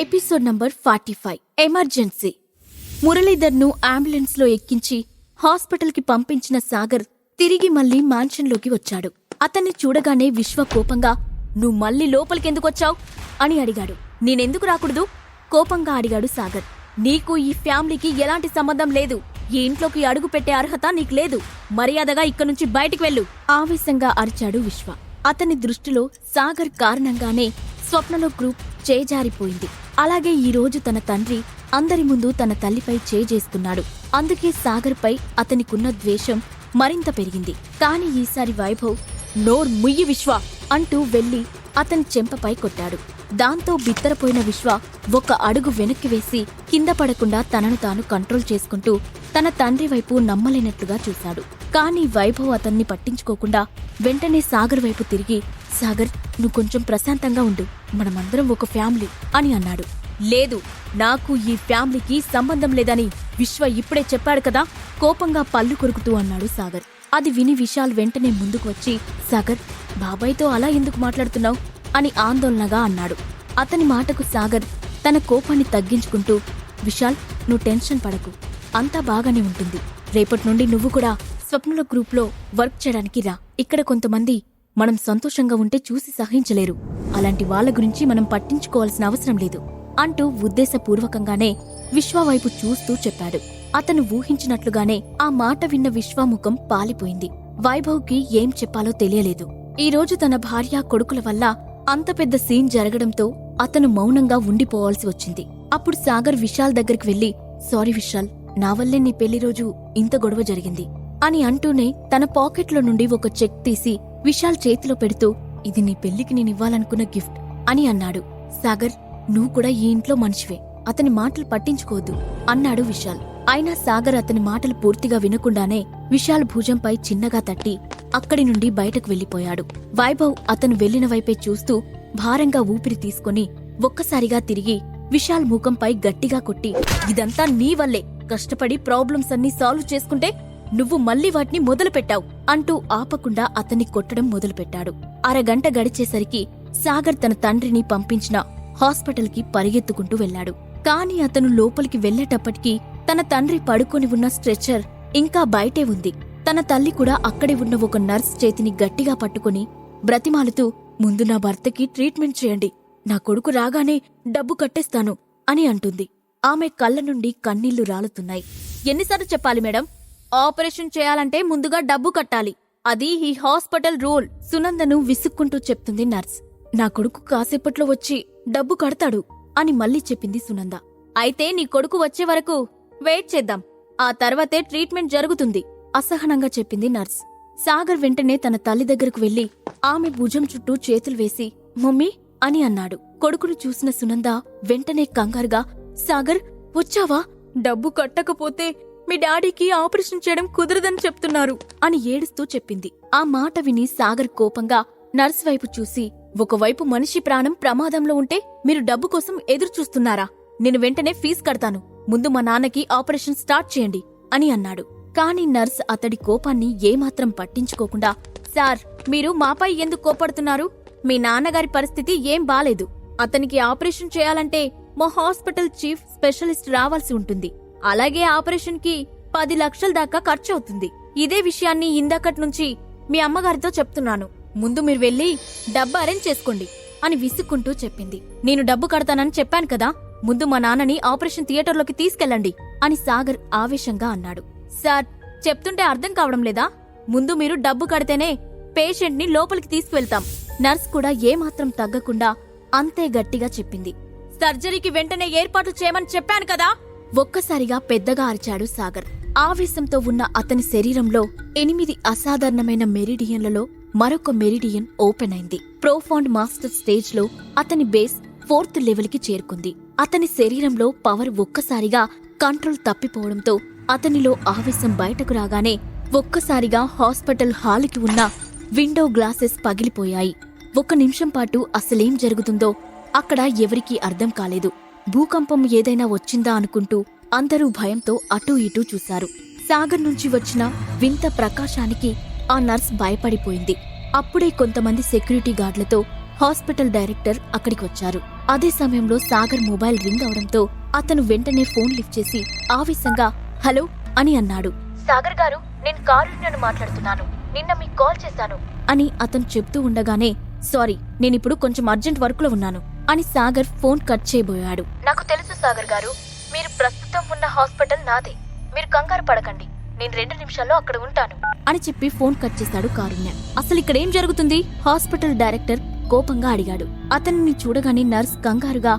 Episode number 45 emergency. మురళీధర్ను ambulance లో ఎక్కించి హాస్పిటల్ కి పంపించిన సాగర్ తిరిగి మళ్లీ మ్యాన్షన్లోకి వచ్చాడు. అతన్ని చూడగానే విశ్వ కోపంగా, "నువ్వు మళ్లీ లోపలికెందుకొచ్చావు?" అని అడిగాడు. "నేనెందుకు రాకూడదు?" కోపంగా అడిగాడు సాగర్. "నీకు ఈ ఫ్యామిలీకి ఎలాంటి సంబంధం లేదు. ఈ ఇంట్లోకి అడుగు పెట్టే అర్హత నీకు లేదు. మర్యాదగా ఇక్కడ్నుంచి బయటికి వెళ్ళు" ఆవేశంగా అరిచాడు విశ్వ. అతని దృష్టిలో సాగర్ కారణంగానే స్వప్నలో గ్రూప్ చేజారిపోయింది. అలాగే ఈ రోజు తన తండ్రి అందరి ముందు తన తల్లిపై చేసుకున్నాడు. అందుకే సాగర్ పై అతనికున్న ద్వేషం మరింత పెరిగింది. కాని ఈసారి వైభవ్ "నోర్ ముయ్యి విశ్వ" అంటూ వెళ్లి అతని చెంపపై కొట్టాడు. దాంతో బిత్తరపోయిన విశ్వ ఒక అడుగు వెనక్కి వేసి కింద పడకుండా తనను తాను కంట్రోల్ చేసుకుంటూ తన తండ్రి వైపు నమ్మలేనట్లుగా చూశాడు. కాని వైభవ్ అతన్ని పట్టించుకోకుండా వెంటనే సాగర్ వైపు తిరిగి, "సాగర్, నువ్వు కొంచెం ప్రశాంతంగా ఉండు. మనమందరం ఒక ఫ్యామిలీ" అని అన్నాడు. "లేదు, నాకు ఈ ఫ్యామిలీకి సంబంధం లేదని విశ్వ ఇప్పుడే చెప్పాడు కదా" కోపంగా పళ్ళు కొరుకుతూ అన్నాడు సాగర్. అది విని విశాల్ వెంటనే ముందుకు వచ్చి, "సాగర్, బాబాయ్తో అలా ఎందుకు మాట్లాడుతున్నావు?" అని ఆందోళనగా అన్నాడు. అతని మాటకు సాగర్ తన కోపాన్ని తగ్గించుకుంటూ, "విశాల్, నువ్వు టెన్షన్ పడకు. అంతా బాగానే ఉంటుంది. రేపటి నుండి నువ్వు కూడా స్వప్నుల గ్రూప్లో వర్క్ చేయడానికి రా. ఇక్కడ కొంతమంది మనం సంతోషంగా ఉంటే చూసి సహించలేరు. అలాంటి వాళ్ల గురించి మనం పట్టించుకోవాల్సిన అవసరం లేదు" అంటూ ఉద్దేశపూర్వకంగానే విశ్వ వైపు చూస్తూ చెప్పాడు. అతను ఊహించినట్లుగానే ఆ మాట విన్న విశ్వముఖం పాలిపోయింది. వైభవ్కి ఏం చెప్పాలో తెలియలేదు. ఈ రోజు తన భార్య కొడుకుల వల్ల అంత పెద్ద సీన్ జరగడంతో అతను మౌనంగా ఉండిపోవాల్సి వచ్చింది. అప్పుడు సాగర్ విశాల్ దగ్గరికి వెళ్లి, "సారీ విశాల్, నా వల్లే నీ పెళ్లి రోజు ఇంత గొడవ జరిగింది" అని అంటూనే తన పాకెట్లో నుండి ఒక చెక్ తీసి విశాల్ చేతిలో పెడుతూ, "ఇది నీ పెళ్లికి నేనివ్వాలనుకున్న గిఫ్ట్" అని అన్నాడు. "సాగర్, నువ్వు కూడా ఈ ఇంట్లో మనిషివే. అతని మాటలు పట్టించుకోవద్దు" అన్నాడు విశాల్. అయినా సాగర్ అతని మాటలు పూర్తిగా వినకుండానే విశాల్ భుజంపై చిన్నగా తట్టి అక్కడి నుండి బయటకు వెళ్లిపోయాడు. వైభవ్ అతను వెళ్లిన వైపే చూస్తూ భారంగా ఊపిరి తీసుకుని ఒక్కసారిగా తిరిగి విశాల్ ముఖంపై గట్టిగా కొట్టి, "ఇదంతా నీ వల్లే. కష్టపడి ప్రాబ్లమ్స్ అన్నీ సాల్వ్ చేసుకుంటే నువ్వు మళ్లీ వాటిని మొదలుపెట్టావు" అంటూ ఆపకుండా అతన్ని కొట్టడం మొదలుపెట్టాడు. అరగంట గడిచేసరికి సాగర్ తన తండ్రిని పంపించిన హాస్పిటల్ కి పరిగెత్తుకుంటూ వెళ్లాడు. కాని అతను లోపలికి వెళ్లేటప్పటికీ తన తండ్రి పడుకొని ఉన్న స్ట్రెచర్ ఇంకా బయటే ఉంది. తన తల్లి కూడా అక్కడే ఉన్న ఒక నర్స్ చేతిని గట్టిగా పట్టుకుని బ్రతిమాలుతూ, "ముందు నా భర్తకి ట్రీట్మెంట్ చేయండి. నా కొడుకు రాగానే డబ్బు కట్టేస్తాను" అని అంటుంది. ఆమె కళ్ళ నుండి కన్నీళ్లు రాలుతున్నాయి. "ఎన్నిసార్లు చెప్పాలి మేడం? ఆపరేషన్ చేయాలంటే ముందుగా డబ్బు కట్టాలి. అది ఈ హాస్పిటల్ రూల్" సునందను విసుక్కుంటూ చెప్తుంది నర్స్. "నా కొడుకు కాసేపట్లో వచ్చి డబ్బు కడతాడు" అని మళ్లీ చెప్పింది సునంద. "అయితే నీ కొడుకు వచ్చే వరకు వెయిట్ చేద్దాం. ఆ తర్వాతే ట్రీట్మెంట్ జరుగుతుంది" అసహనంగా చెప్పింది నర్స్. సాగర్ వెంటనే తన తల్లి దగ్గరకు వెళ్లి ఆమె భుజం చుట్టూ చేతులు వేసి, "మమ్మీ" అని అన్నాడు. కొడుకును చూసిన సునంద వెంటనే కంగారుగా, "సాగర్, వచ్చావా? డబ్బు కట్టకపోతే మీ డాడీకి ఆపరేషన్ చేయడం కుదరదని చెప్తున్నారు" అని ఏడుస్తూ చెప్పింది. ఆ మాట విని సాగర్ కోపంగా నర్స్ వైపు చూసి, "ఒకవైపు మనిషి ప్రాణం ప్రమాదంలో ఉంటే మీరు డబ్బు కోసం ఎదురుచూస్తున్నారా? నేను వెంటనే ఫీజు కడతాను. ముందు మా నాన్నకి ఆపరేషన్ స్టార్ట్ చేయండి" అని అన్నాడు. కాని నర్స్ అతడి కోపాన్ని ఏమాత్రం పట్టించుకోకుండా, "సార్, మీరు మాపై ఎందుకు కోపడుతున్నారు? మీ నాన్నగారి పరిస్థితి ఏం బాలేదు. అతనికి ఆపరేషన్ చేయాలంటే మా హాస్పిటల్ చీఫ్ స్పెషలిస్ట్ రావాల్సి ఉంటుంది. అలాగే ఆపరేషన్ కి 10 లక్షల దాకా ఖర్చవుతుంది. ఇదే విషయాన్ని ఇందాకట్నుంచి మీ అమ్మగారితో చెప్తున్నాను. ముందు మీరు వెళ్లి డబ్బు అరేంజ్ చేసుకోండి" అని విసుక్కుంటూ చెప్పింది. "నేను డబ్బు కడతానని చెప్పాను కదా, ముందు మా నాన్నని ఆపరేషన్ థియేటర్లోకి తీసుకెళ్ళండి" అని సాగర్ ఆవేశంగా అన్నాడు. "సార్, చెప్తుంటే అర్థం కావడం లేదా? ముందు మీరు డబ్బు కడితేనే పేషెంట్ ని లోపలికి తీసుకువెళ్తాం" నర్స్ కూడా ఏమాత్రం తగ్గకుండా అంతే గట్టిగా చెప్పింది. "సర్జరీకి వెంటనే ఏర్పాట్లు చేయమని చెప్పాను కదా" ఒక్కసారిగా పెద్దగా అరిచాడు సాగర్. ఆవేశంతో ఉన్న అతని శరీరంలో 8 అసాధారణమైన మెరిడియన్లలో మరొక మెరిడియన్ ఓపెన్ అయింది. ప్రోఫౌండ్ మాస్టర్ స్టేజ్ లో అతని బేస్ 4th లెవెల్ కి చేరుకుంది. అతని శరీరంలో పవర్ ఒక్కసారిగా కంట్రోల్ తప్పిపోవడంతో అతనిలో ఆవేశం బయటకు రాగానే ఒక్కసారిగా హాస్పిటల్ హాలుకి ఉన్న విండో గ్లాసెస్ పగిలిపోయాయి. 1 నిమిషం పాటు అసలేం జరుగుతుందో అక్కడ ఎవరికీ అర్థం కాలేదు. భూకంపం ఏదైనా వచ్చిందా అనుకుంటూ అందరూ భయంతో అటూ ఇటూ చూశారు. సాగర్ నుంచి వచ్చిన వింత ప్రకాశానికి ఆ నర్స్ భయపడిపోయింది. అప్పుడే కొంతమంది సెక్యూరిటీ గార్డులతో హాస్పిటల్ డైరెక్టర్ అక్కడికొచ్చారు. అదే సమయంలో సాగర్ మొబైల్ రింగ్ అవడంతో అతను వెంటనే ఫోన్ లిఫ్ట్ చేసి ఆవేశంగా హలో అని అన్నాడు. సాగర్ గారు, నేను కారుణ్యను మాట్లాడుతున్నాను. నిన్న మీకు కాల్ చేశాను అని అతను చెప్తూ ఉండగానే సారీ, నేనిప్పుడు కొంచెం అర్జెంట్ వర్క్ లో ఉన్నాను అని సాగర్ ఫోన్ కట్ చేయబోయాడు. నాకు తెలుసు సాగర్ గారు, మీరు ప్రస్తుతం ఉన్న హాస్పిటల్ నాదే. మీరు కంగారు పడకండి, నేను 2 నిమిషాల్లో అక్కడ ఉంటాను అని చెప్పి ఫోన్ కట్ చేశాడు కారుణ్య. అసలు ఇక్కడేం జరుగుతుంది? హాస్పిటల్ డైరెక్టర్ కోపంగా అడిగాడు. అతనిని చూడగానే నర్స్ కంగారుగా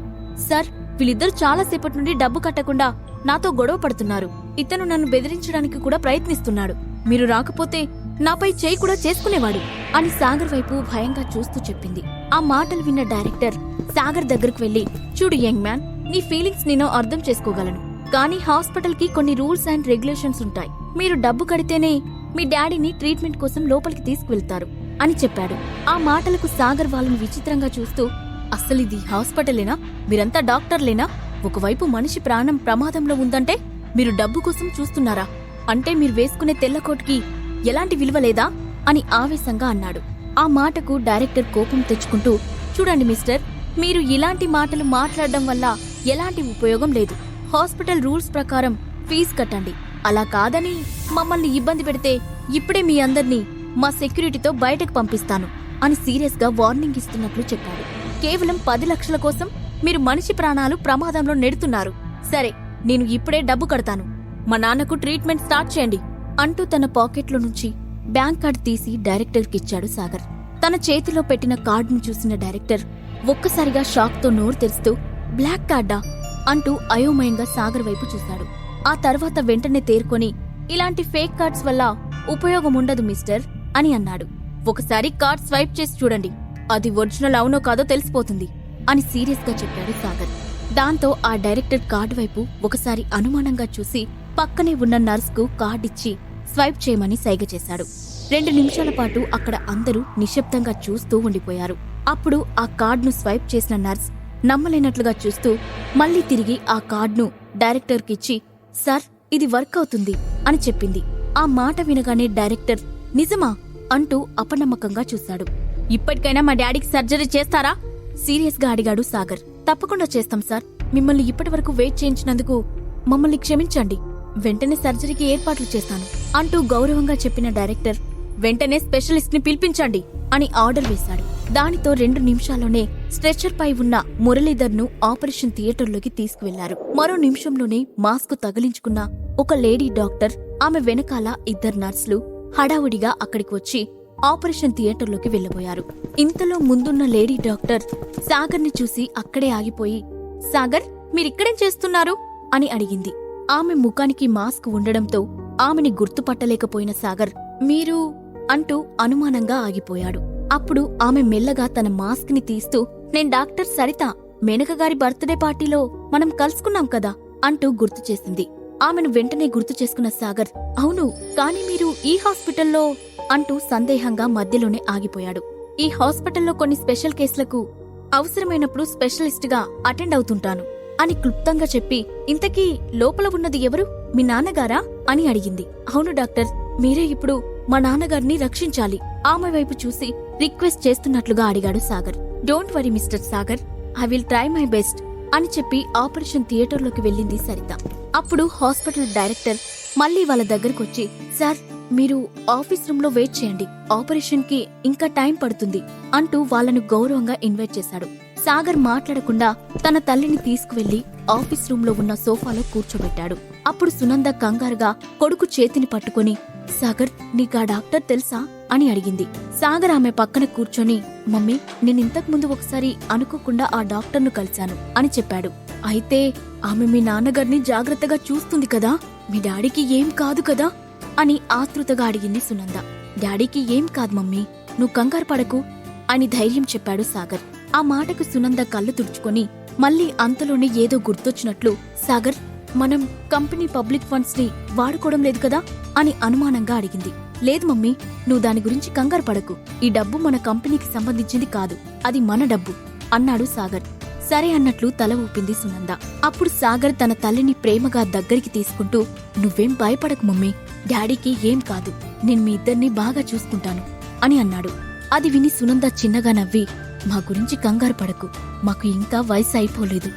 సార్, వీళ్ళిద్దరూ చాలాసేపటి నుండి డబ్బు కట్టకుండా నాతో గొడవ పడుతున్నారు. ఇతను నన్ను బెదిరించడానికి కూడా ప్రయత్నిస్తున్నాడు. మీరు రాకపోతే నాపై చేయి కూడా చేసుకునేవాడు అని సాగర్ వైపు భయంగా చూస్తూ చెప్పింది. ఆ మాటలు విన్న డైరెక్టర్ సాగర్ దగ్గరకు వెళ్లి చూడు యంగ్ మ్యాన్, నీ ఫీలింగ్స్ నేను అర్థం చేసుకోగలను. కానీ హాస్పిటల్ కి కొన్ని రూల్స్ అండ్ రెగ్యులేషన్స్ ఉంటాయి. మీరు డబ్బు కడితేనే మీ డాడీని ట్రీట్మెంట్ కోసం లోపలికి తీసుకువెళ్తారు అని చెప్పాడు. ఆ మాటలకు సాగర్ వాళ్ళని విచిత్రంగా చూస్తూ అస్సలిది హాస్పిటలేనా? మీరంతా డాక్టర్లేనా? ఒకవైపు మనిషి ప్రాణం ప్రమాదంలో ఉందంటే మీరు డబ్బు కోసం చూస్తున్నారా? అంటే మీరు వేసుకునే తెల్లకోటుకి ఎలాంటి విలువ లేదా అని ఆవేశంగా అన్నాడు. ఆ మాటకు డైరెక్టర్ కోపం తెచ్చుకుంటూ చూడండి మిస్టర్, మీరు ఇలాంటి మాటలు మాట్లాడడం వల్ల ఎలాంటి ఉపయోగం లేదు. హాస్పిటల్ రూల్స్ ప్రకారం ఫీజు కట్టండి. అలా కాదని మమ్మల్ని ఇబ్బంది పెడితే ఇప్పుడే మీ అందర్నీ మా సెక్యూరిటీతో బయటకు పంపిస్తాను అని సీరియస్ గా వార్నింగ్ ఇస్తున్నట్లు చెప్పాడు. కేవలం 10 లక్షల కోసం మీరు మనిషి ప్రాణాలు ప్రమాదంలో నెడుతున్నారు. సరే, నేను ఇప్పుడే డబ్బు కడతాను. మా నాన్నకు ట్రీట్మెంట్ స్టార్ట్ చేయండి అంటూ తన పాకెట్లో నుంచి బ్యాంక్ కార్డు తీసి డైరెక్టర్కిచ్చాడు సాగర్. తన చేతిలో పెట్టిన కార్డును చూసిన డైరెక్టర్ ఒక్కసారిగా షాక్తో నోరు తెరుస్తూ బ్లాక్ కార్డా అంటూ అయోమయంగా సాగర్ వైపు చూశాడు. ఆ తర్వాత వెంటనే తేరుకొని ఇలాంటి ఫేక్ కార్డ్స్ వల్ల ఉపయోగముండదు మిస్టర్ అని అన్నాడు. ఒకసారి కార్డ్ స్వైప్ చేసి చూడండి, అది ఒరిజినల్ అవునో కాదో తెలిసిపోతుంది అని సీరియస్ గా చెప్పాడు సాగర్. దాంతో ఆ డైరెక్టర్ కార్డు వైపు ఒకసారి అనుమానంగా చూసి పక్కనే ఉన్న నర్స్ కు కార్డిచ్చి స్వైప్ చేయమని సైగ చేశాడు. 2 నిమిషాల పాటు అక్కడ అందరూ నిశ్శబ్దంగా చూస్తూ ఉండిపోయారు. అప్పుడు ఆ కార్డును స్వైప్ చేసిన నర్స్ నమ్మలేనట్లుగా చూస్తూ మళ్లీ తిరిగి ఆ కార్డును డైరెక్టర్కిచ్చి సార్, ఇది వర్క్ అవుతుంది అని చెప్పింది. ఆ మాట వినగానే డైరెక్టర్ నిజమా అంటూ అపనమ్మకంగా చూశాడు. ఇప్పటికైనా మా డాడీకి సర్జరీ చేస్తారా సీరియస్ గా అడిగాడు సాగర్. తప్పకుండా చేస్తాం సార్. మిమ్మల్ని ఇప్పటివరకు వెయిట్ చేయించినందుకు మమ్మల్ని క్షమించండి. వెంటనే సర్జరీకి ఏర్పాట్లు చేస్తాను అంటూ గౌరవంగా చెప్పిన డైరెక్టర్ వెంటనే స్పెషలిస్ట్ ని పిలిపించండి అని ఆర్డర్ వేశాడు. దానితో 2 నిమిషాల్లోనే స్ట్రెచర్ పై ఉన్న మురళీధర్ ను ఆపరేషన్ థియేటర్లోకి తీసుకువెళ్లారు. మరో నిమిషంలోనే మాస్క్ తగిలించుకున్న ఒక లేడీ డాక్టర్, ఆమె వెనకాల 2 నర్సులు హడావుడిగా అక్కడికి వచ్చి ఆపరేషన్ థియేటర్లోకి వెళ్లబోయారు. ఇంతలో ముందున్న లేడీ డాక్టర్ సాగర్ ని చూసి అక్కడే ఆగిపోయి సాగర్, మీరిక్కడేం చేస్తున్నారు అని అడిగింది. ఆమె ముఖానికి మాస్క్ ఉండడంతో ఆమెని గుర్తుపట్టలేకపోయిన సాగర్ మీరు అంటూ అనుమానంగా ఆగిపోయాడు. అప్పుడు ఆమె మెల్లగా తన మాస్క్ ని తీస్తూ నేను డాక్టర్ సరిత, మేనకగారి బర్త్డే పార్టీలో మనం కలుసుకున్నాం కదా అంటూ గుర్తు చేసింది. ఆమెను వెంటనే గుర్తు చేసుకున్న సాగర్ అవును, కానీ మీరు ఈ హాస్పిటల్లో అంటూ సందేహంగా మధ్యలోనే ఆగిపోయాడు. ఈ హాస్పిటల్లో కొన్ని స్పెషల్ కేసులకు అవసరమైనప్పుడు స్పెషలిస్ట్ గా అటెండ్ అవుతుంటాను అని క్లుప్తంగా చెప్పి ఇంతకీ లోపల ఉన్నది ఎవరు, మీ నాన్నగారా అని అడిగింది. అవును డాక్టర్, మీరే ఇప్పుడు మా నాన్నగారిని రక్షించాలి ఆమె వైపు చూసి రిక్వెస్ట్ చేస్తున్నట్లుగా అడిగాడు Sagar. Don't worry mister Sagar, I will try my best అని చెప్పి ఆపరేషన్ థియేటర్లోకి వెళ్ళింది సరిత. అప్పుడు హాస్పిటల్ డైరెక్టర్ మళ్లీ వాళ్ళ దగ్గరకొచ్చి సార్, మీరు ఆఫీస్ రూమ్ లో వెయిట్ చేయండి, ఆపరేషన్ కి ఇంకా టైం పడుతుంది అంటూ వాళ్లను గౌరవంగా ఇన్వైట్ చేశాడు. సాగర్ మాట్లాడకుండా తన తల్లిని తీసుకువెళ్లి ఆఫీస్ రూమ్ లో ఉన్న సోఫాలో కూర్చోబెట్టాడు. అప్పుడు సునంద కంగారుగా కొడుకు చేతిని పట్టుకుని సాగర్, నీకా డాక్టర్ తెలుసా అని అడిగింది. సాగర్ ఆమె పక్కన కూర్చొని మమ్మీ, నేనింతకు ముందు ఒకసారి అనుకోకుండా ఆ డాక్టర్ను కలిశాను అని చెప్పాడు. అయితే ఆమె మీ నాన్నగారిని జాగ్రత్తగా చూస్తుంది కదా, మీ డాడీకి ఏం కాదు కదా అని ఆతృతగా అడిగింది సునంద. డాడీకి ఏం కాదు మమ్మీ, నువ్వు కంగారు పడకు అని ధైర్యం చెప్పాడు సాగర్. ఆ మాటకు సునంద కళ్ళు తుడుచుకొని మళ్లీ అంతలోనే ఏదో గుర్తొచ్చినట్లు సాగర్, మనం కంపెనీ పబ్లిక్ ఫండ్స్ ని వాడుకోవడం లేదు కదా అని అనుమానంగా అడిగింది. లేదు మమ్మీ, నువ్వు దాని గురించి కంగారు పడకు, ఈ డబ్బు మన కంపెనీకి సంబంధించింది కాదు, అది మన డబ్బు అన్నాడు సాగర్. సరే అన్నట్లు తల ఊపింది సునంద. అప్పుడు సాగర్ తన తల్లిని ప్రేమగా దగ్గరికి తీసుకుంటూ నువ్వేం భయపడకు మమ్మీ, డాడీకి ఏం కాదు, నేను మీ ఇద్దరిని బాగా చూసుకుంటాను అని అన్నాడు. అది విని సునంద చిన్నగా నవ్వి మా గురించి కంగారు పడకు. మాకు ఇంకా వయసు అయిపోలేదు.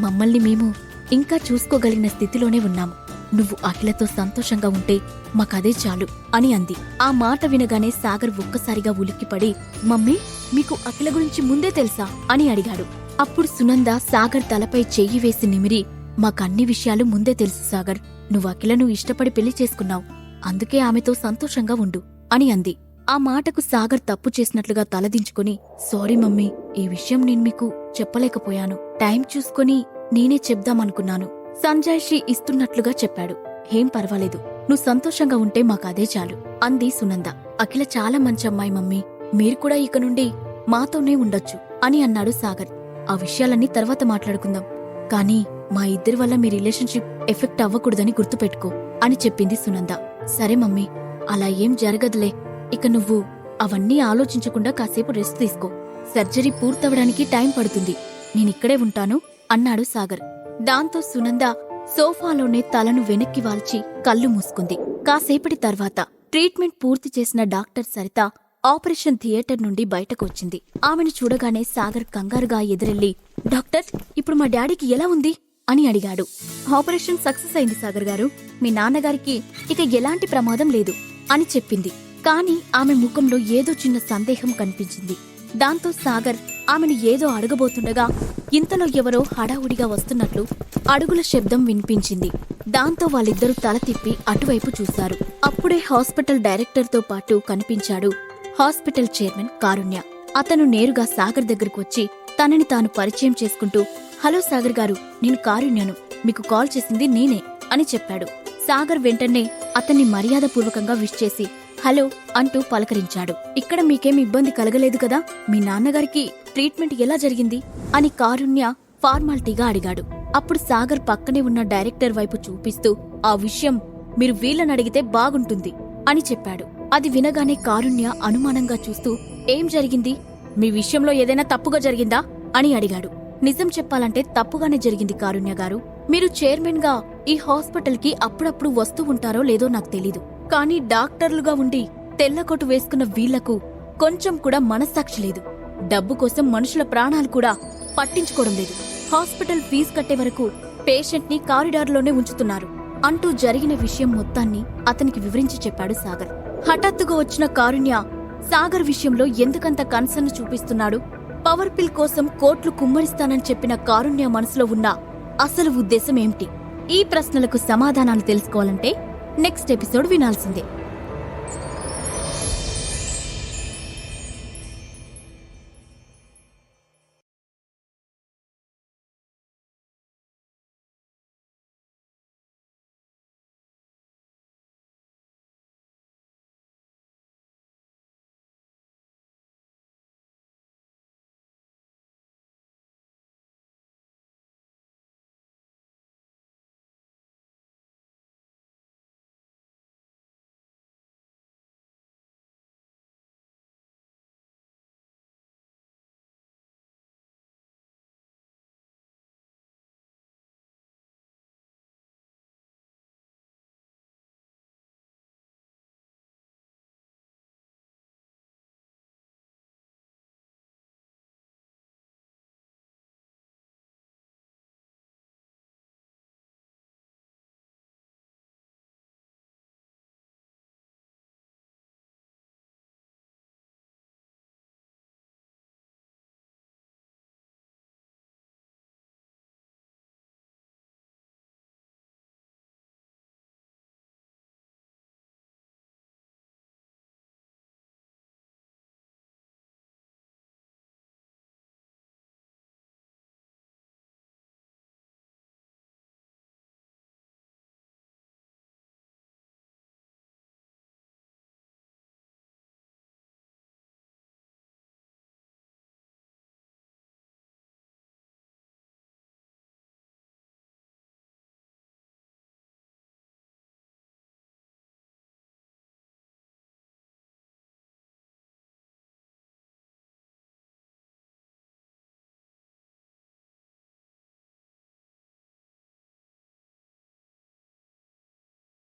మమ్మల్ని మేము ఇంకా చూసుకోగలిగిన స్థితిలోనే ఉన్నాము. నువ్వు అఖిలతో సంతోషంగా ఉంటే మాకదే చాలు అని అంది. ఆ మాట వినగానే సాగర్ ఒక్కసారిగా ఉలిక్కిపడి, మమ్మీ, మీకు అఖిల గురించి ముందే తెలుసా అని అడిగాడు. అప్పుడు సునంద సాగర్ తలపై చెయ్యి వేసి నిమిరి, మాకన్ని విషయాలు ముందే తెలుసు సాగర్. నువ్వు అఖిలను ఇష్టపడి పెళ్లి చేసుకున్నావు. అందుకే ఆమెతో సంతోషంగా ఉండు అని అంది. ఆ మాటకు సాగర్ తప్పు చేసినట్లుగా తలదించుకుని, సారీ మమ్మీ, ఈ విషయం నేను మీకు చెప్పలేకపోయాను. టైం చూసుకుని నేనే చెప్దామనుకున్నాను. సంజాయిషి ఇస్తున్నట్లుగా చెప్పాడు. ఏం పర్వాలేదు, నువ్వు సంతోషంగా ఉంటే మాకదే చాలు అంది సునంద. అఖిల చాలా మంచి అమ్మాయి మమ్మీ, మీరు కూడా ఇక నుండి మాతోనే ఉండొచ్చు అని అన్నాడు సాగర్. ఆ విషయాలన్నీ తర్వాత మాట్లాడుకుందాం, కానీ మా ఇద్దరి వల్ల మీ రిలేషన్షిప్ ఎఫెక్ట్ అవ్వకూడదని గుర్తుపెట్టుకో అని చెప్పింది సునంద. సరే మమ్మీ, అలా ఏం జరగదులే. ఇక నువ్వు అవన్నీ ఆలోచించకుండా కాసేపు రెస్ట్ తీసుకో. సర్జరీ పూర్తవడానికి టైం పడుతుంది. నేనిక్కడే ఉంటాను అన్నాడు సాగర్. దాంతో సునంద సోఫాలోనే తలను వెనక్కి వాల్చి కళ్ళు మూసుకుంది. కాసేపటి తర్వాత ట్రీట్మెంట్ పూర్తి చేసిన డాక్టర్ సరిత ఆపరేషన్ థియేటర్ నుండి బయటకు వచ్చింది. ఆమెను చూడగానే సాగర్ కంగారుగా ఎదురెళ్లి, డాక్టర్, ఇప్పుడు మా డాడీకి ఎలా ఉంది అని అడిగాడు. ఆపరేషన్ సక్సెస్ అయింది సాగర్ గారు. మీ నాన్నగారికి ఇక ఎలాంటి ప్రమాదం లేదు అని చెప్పింది. కాని ఆమె ముఖంలో ఏదో చిన్న సందేహం కనిపించింది. దాంతో సాగర్ ఆమెను ఏదో అడగబోతుండగా ఇంతలో ఎవరో హడావుడిగా వస్తున్నట్లు అడుగుల శబ్దం వినిపించింది. దాంతో వాళ్ళిద్దరూ తల తిప్పి అటువైపు చూశారు. అప్పుడే హాస్పిటల్ డైరెక్టర్తో పాటు కనిపించాడు హాస్పిటల్ చైర్మన్ కారుణ్య. అతను నేరుగా సాగర్ దగ్గరకు వచ్చి తనని తాను పరిచయం చేసుకుంటూ, హలో సాగర్ గారు, నేను కారుణ్యను, మీకు కాల్ చేసింది నేనే అని చెప్పాడు. సాగర్ వెంటనే అతన్ని మర్యాదపూర్వకంగా విష్ చేసి హలో అంటూ పలకరించాడు. ఇక్కడ మీకేం ఇబ్బంది కలగలేదు కదా? మీ నాన్నగారికి ట్రీట్మెంట్ ఎలా జరిగింది అని కారుణ్య ఫార్మాలిటీగా అడిగాడు. అప్పుడు సాగర్ పక్కనే ఉన్న డైరెక్టర్ వైపు చూపిస్తూ, ఆ విషయం మీరు వీళ్ళనడిగితే బాగుంటుంది అని చెప్పాడు. అది వినగానే కారుణ్య అనుమానంగా చూస్తూ, ఏం జరిగింది? మీ విషయంలో ఏదైనా తప్పుగా జరిగిందా అని అడిగాడు. నిజం చెప్పాలంటే తప్పుగానే జరిగింది కారుణ్య గారు. మీరు చైర్మన్ గా ఈ హాస్పిటల్ కి అప్పుడప్పుడు వస్తూ ఉంటారో లేదో నాకు తెలీదు, కానీ డాక్టర్లుగా ఉండి తెల్లకొట్టు వేసుకున్న వీళ్లకు కొంచెం కూడా మనస్సాక్షి లేదు. డబ్బు కోసం మనుషుల ప్రాణాలు కూడా పట్టించుకోవడం లేదు. హాస్పిటల్ ఫీజు కట్టే వరకు పేషెంట్ ని కారిడార్లోనే ఉంచుతున్నారు అంటూ జరిగిన విషయం మొత్తాన్ని అతనికి వివరించి చెప్పాడు సాగర్. హఠాత్తుగా వచ్చిన కారుణ్య సాగర్ విషయంలో ఎందుకంత కన్సర్న్ చూపిస్తున్నాడు? పవర్ పిల్ కోసం కోట్లు కుమ్మరిస్తానని చెప్పిన కారుణ్య మనసులో ఉన్న అసలు ఉద్దేశం ఏమిటి? ఈ ప్రశ్నలకు సమాధానాలు తెలుసుకోవాలంటే నెక్స్ట్ ఎపిసోడ్ వినాల్సిందే.